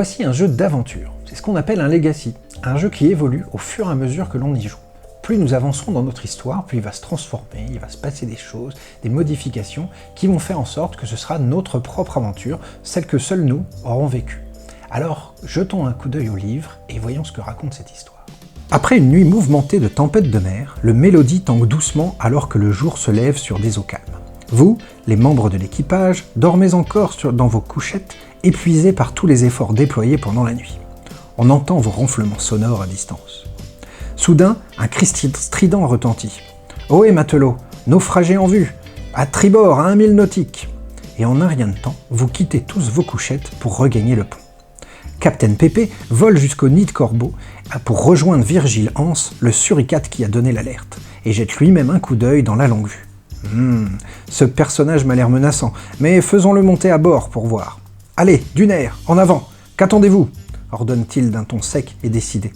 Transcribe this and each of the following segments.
Voici un jeu d'aventure, c'est ce qu'on appelle un legacy, un jeu qui évolue au fur et à mesure que l'on y joue. Plus nous avancerons dans notre histoire, plus il va se transformer, il va se passer des choses, des modifications qui vont faire en sorte que ce sera notre propre aventure, celle que seuls nous aurons vécue. Alors, jetons un coup d'œil au livre et voyons ce que raconte cette histoire. Après une nuit mouvementée de tempêtes de mer, le Mélodie tangue doucement alors que le jour se lève sur des eaux calmes. Vous, les membres de l'équipage, dormez encore dans vos couchettes, épuisés par tous les efforts déployés pendant la nuit. On entend vos ronflements sonores à distance. Soudain, un cri strident retentit. « Ohé matelots, naufragés en vue, à tribord à 1000 nautiques !» Et en un rien de temps, vous quittez tous vos couchettes pour regagner le pont. Captain Pépé vole jusqu'au nid de corbeau pour rejoindre Virgile Anse, le suricate qui a donné l'alerte, et jette lui-même un coup d'œil dans la longue vue. Ce personnage m'a l'air menaçant, mais faisons-le monter à bord pour voir. « Allez, d'une aire, en avant, qu'attendez-vous » ordonne-t-il d'un ton sec et décidé.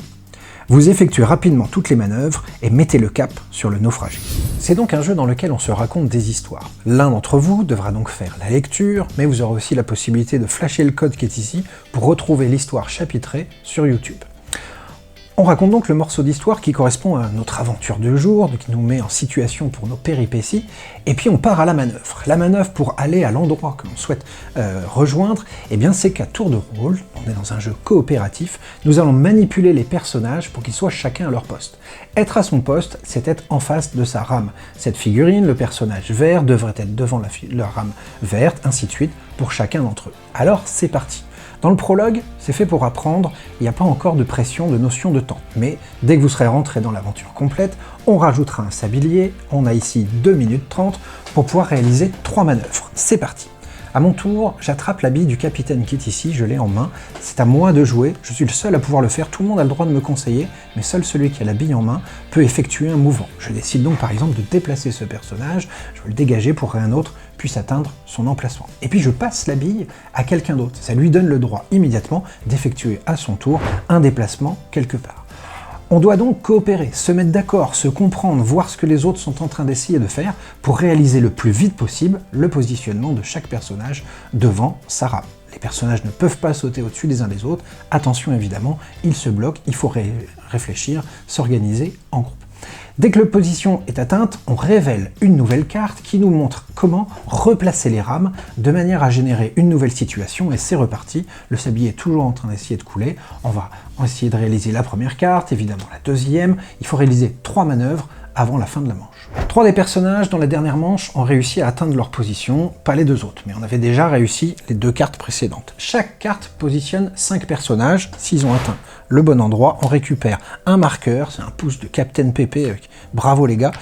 Vous effectuez rapidement toutes les manœuvres et mettez le cap sur le naufragé. C'est donc un jeu dans lequel on se raconte des histoires. L'un d'entre vous devra donc faire la lecture, mais vous aurez aussi la possibilité de flasher le code qui est ici pour retrouver l'histoire chapitrée sur YouTube. On raconte donc le morceau d'histoire qui correspond à notre aventure du jour, qui nous met en situation pour nos péripéties, et puis on part à la manœuvre. La manœuvre pour aller à l'endroit que l'on souhaite rejoindre, eh bien c'est qu'à tour de rôle, on est dans un jeu coopératif, nous allons manipuler les personnages pour qu'ils soient chacun à leur poste. Être à son poste, c'est être en face de sa rame. Cette figurine, le personnage vert, devrait être devant la rame verte, ainsi de suite, pour chacun d'entre eux. Alors c'est parti. Dans le prologue, c'est fait pour apprendre, il n'y a pas encore de pression, de notion de temps. Mais dès que vous serez rentré dans l'aventure complète, on rajoutera un sablier, on a ici 2 minutes 30 pour pouvoir réaliser 3 manœuvres. C'est parti. À mon tour, j'attrape la bille du capitaine qui est ici, je l'ai en main, c'est à moi de jouer, je suis le seul à pouvoir le faire, tout le monde a le droit de me conseiller, mais seul celui qui a la bille en main peut effectuer un mouvement. Je décide donc par exemple de déplacer ce personnage, je veux le dégager pour qu'un autre puisse atteindre son emplacement. Et puis je passe la bille à quelqu'un d'autre, ça lui donne le droit immédiatement d'effectuer à son tour un déplacement quelque part. On doit donc coopérer, se mettre d'accord, se comprendre, voir ce que les autres sont en train d'essayer de faire pour réaliser le plus vite possible le positionnement de chaque personnage devant sa rame. Les personnages ne peuvent pas sauter au-dessus des uns des autres, attention évidemment, ils se bloquent, il faut réfléchir, s'organiser en groupe. Dès que la position est atteinte, on révèle une nouvelle carte qui nous montre comment replacer les rames de manière à générer une nouvelle situation et c'est reparti. Le sablier est toujours en train d'essayer de couler. On va essayer de réaliser la première carte, évidemment la deuxième. Il faut réaliser 3 manœuvres avant la fin de la manche. 3 des personnages dans la dernière manche ont réussi à atteindre leur position, pas les 2 autres, mais on avait déjà réussi les 2 cartes précédentes. Chaque carte positionne 5 personnages, s'ils ont atteint le bon endroit, on récupère un marqueur, c'est un pouce de Captain Pépé, bravo les gars,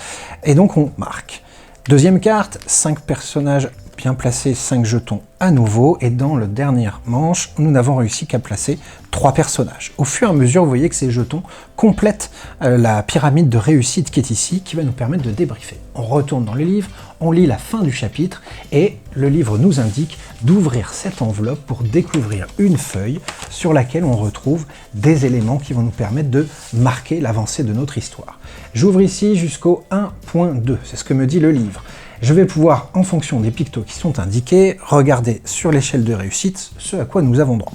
et donc on marque. Deuxième carte, 5 personnages bien placés, 5 jetons à nouveau, et dans le dernier manche, nous n'avons réussi qu'à placer 3 personnages. Au fur et à mesure, vous voyez que ces jetons complètent la pyramide de réussite qui est ici, qui va nous permettre de débriefer. On retourne dans le livre, on lit la fin du chapitre, et le livre nous indique d'ouvrir cette enveloppe pour découvrir une feuille sur laquelle on retrouve des éléments qui vont nous permettre de marquer l'avancée de notre histoire. J'ouvre ici jusqu'au 1.2, c'est ce que me dit le livre. Je vais pouvoir, en fonction des pictos qui sont indiqués, regarder sur l'échelle de réussite ce à quoi nous avons droit.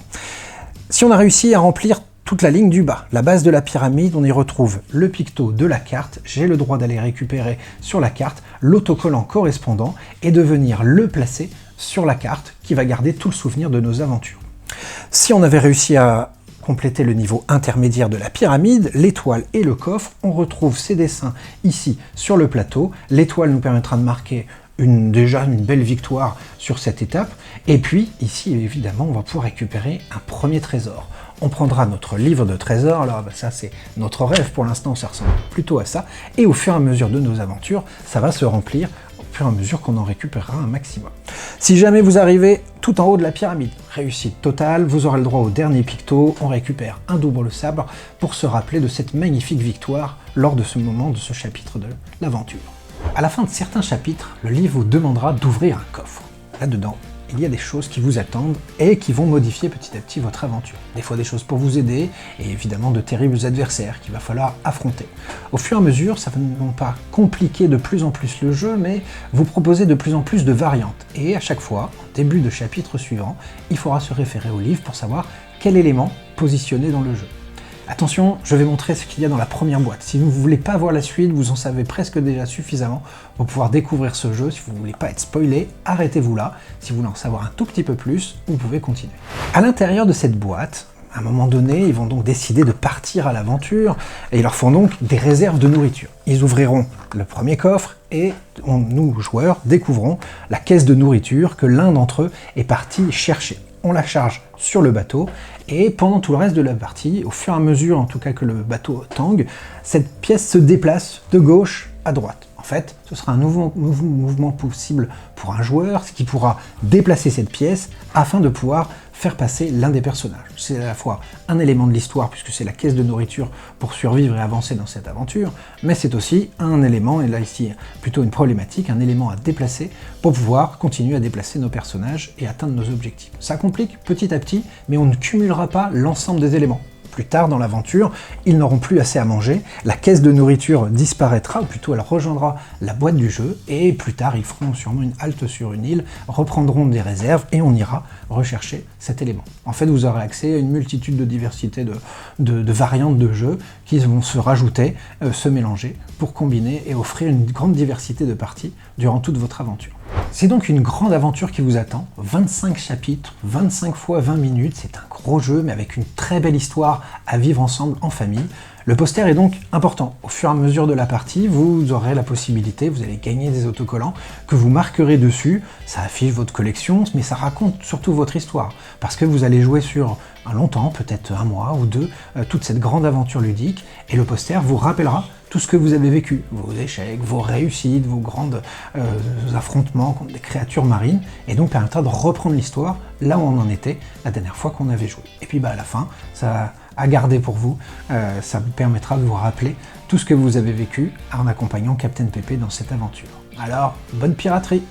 Si on a réussi à remplir toute la ligne du bas, la base de la pyramide, on y retrouve le picto de la carte, j'ai le droit d'aller récupérer sur la carte l'autocollant correspondant et de venir le placer sur la carte qui va garder tout le souvenir de nos aventures. Si on avait réussi à compléter le niveau intermédiaire de la pyramide, l'étoile et le coffre, on retrouve ces dessins ici sur le plateau. L'étoile nous permettra de marquer déjà une belle victoire sur cette étape. Et puis ici, évidemment, on va pouvoir récupérer un premier trésor. On prendra notre livre de trésors, alors ça c'est notre rêve pour l'instant, ça ressemble plutôt à ça. Et au fur et à mesure de nos aventures, ça va se remplir au fur et à mesure qu'on en récupérera un maximum. Si jamais vous arrivez tout en haut de la pyramide, réussite totale, vous aurez le droit au dernier picto, on récupère un double sabre pour se rappeler de cette magnifique victoire lors de ce moment, de ce chapitre de l'aventure. À la fin de certains chapitres, le livre vous demandera d'ouvrir un coffre. Là-dedans, il y a des choses qui vous attendent et qui vont modifier petit à petit votre aventure. Des fois des choses pour vous aider, et évidemment de terribles adversaires qu'il va falloir affronter. Au fur et à mesure, ça va non pas compliquer de plus en plus le jeu, mais vous proposer de plus en plus de variantes. Et à chaque fois, au début de chapitre suivant, il faudra se référer au livre pour savoir quel élément positionner dans le jeu. Attention, je vais montrer ce qu'il y a dans la première boîte. Si vous ne voulez pas voir la suite, vous en savez presque déjà suffisamment pour pouvoir découvrir ce jeu. Si vous ne voulez pas être spoilé, arrêtez-vous là. Si vous voulez en savoir un tout petit peu plus, vous pouvez continuer. À l'intérieur de cette boîte, à un moment donné, ils vont donc décider de partir à l'aventure et ils leur font donc des réserves de nourriture. Ils ouvriront le premier coffre et nous, joueurs, découvrons la caisse de nourriture que l'un d'entre eux est parti chercher. On la charge sur le bateau et pendant tout le reste de la partie, au fur et à mesure en tout cas que le bateau tangue, cette pièce se déplace de gauche à droite. En fait, ce sera un nouveau mouvement possible pour un joueur, ce qui pourra déplacer cette pièce afin de pouvoir faire passer l'un des personnages. C'est à la fois un élément de l'histoire, puisque c'est la caisse de nourriture pour survivre et avancer dans cette aventure, mais c'est aussi un élément, et là ici plutôt une problématique, un élément à déplacer pour pouvoir continuer à déplacer nos personnages et atteindre nos objectifs. Ça complique petit à petit, mais on ne cumulera pas l'ensemble des éléments. Plus tard dans l'aventure, ils n'auront plus assez à manger, la caisse de nourriture disparaîtra, ou plutôt elle rejoindra la boîte du jeu, et plus tard ils feront sûrement une halte sur une île, reprendront des réserves, et on ira rechercher cet élément. En fait, vous aurez accès à une multitude de diversité de variantes de jeux qui vont se rajouter, se mélanger, pour combiner et offrir une grande diversité de parties durant toute votre aventure. C'est donc une grande aventure qui vous attend, 25 chapitres, 25 fois 20 minutes, c'est un gros jeu mais avec une très belle histoire à vivre ensemble en famille. Le poster est donc important. Au fur et à mesure de la partie, vous aurez la possibilité, vous allez gagner des autocollants que vous marquerez dessus, ça affiche votre collection, mais ça raconte surtout votre histoire, parce que vous allez jouer sur un longtemps, peut-être un mois ou deux, toute cette grande aventure ludique, et le poster vous rappellera tout ce que vous avez vécu, vos échecs, vos réussites, vos grands affrontements contre des créatures marines, et donc permettra de reprendre l'histoire là où on en était la dernière fois qu'on avait joué. Et puis à la fin, ça à garder pour vous, ça vous permettra de vous rappeler tout ce que vous avez vécu en accompagnant Captain Pépé dans cette aventure. Alors, bonne piraterie!